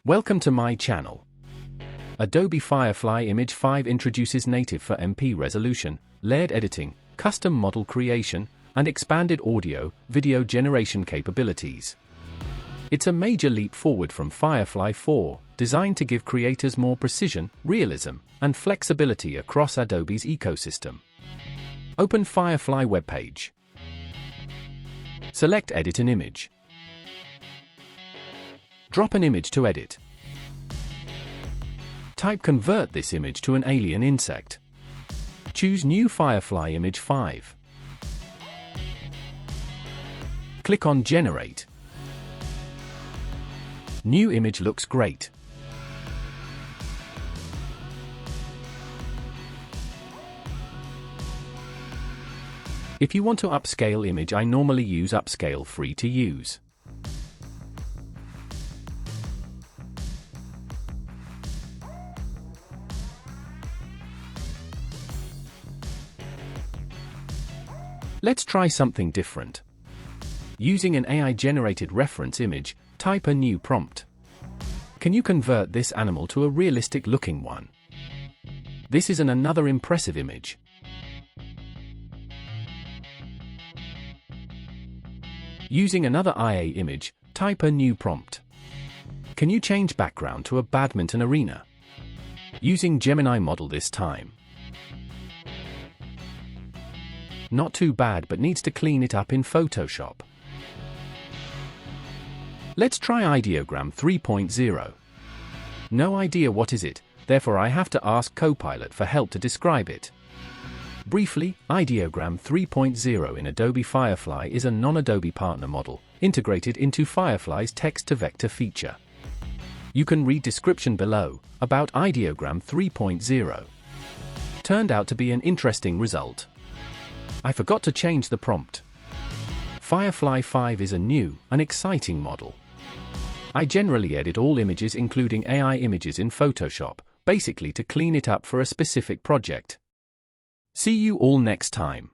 Welcome to my channel. Adobe Firefly Image 5 introduces native for MP resolution, layered editing, custom model creation, and expanded audio, video generation capabilities. It's a major leap forward from Firefly 4, designed to give creators more precision, realism, and flexibility across Adobe's ecosystem. Open Firefly webpage. Select Edit an image. Drop an image to edit. Type Convert this image to an alien insect. Choose New Firefly Image 5. Click on Generate. New image looks great. If you want to upscale image, I normally use Upscayl, free to use. Let's try something different. Using an AI-generated reference image, type a new prompt. Can you convert this animal to a realistic-looking one? This is another impressive image. Using another IA image, type a new prompt. Can you change background to a badminton arena? Using Gemini model this time. Not too bad, but needs to clean it up in Photoshop. Let's try Ideogram 3.0. No idea what is it, therefore I have to ask Copilot for help to describe it. Briefly, Ideogram 3.0 in Adobe Firefly is a non-Adobe partner model, integrated into Firefly's text-to-vector feature. You can read description below, about Ideogram 3.0. Turned out to be an interesting result. I forgot to change the prompt. Firefly 5 is a new and exciting model. I generally edit all images including AI images in Photoshop, basically to clean it up for a specific project. See you all next time.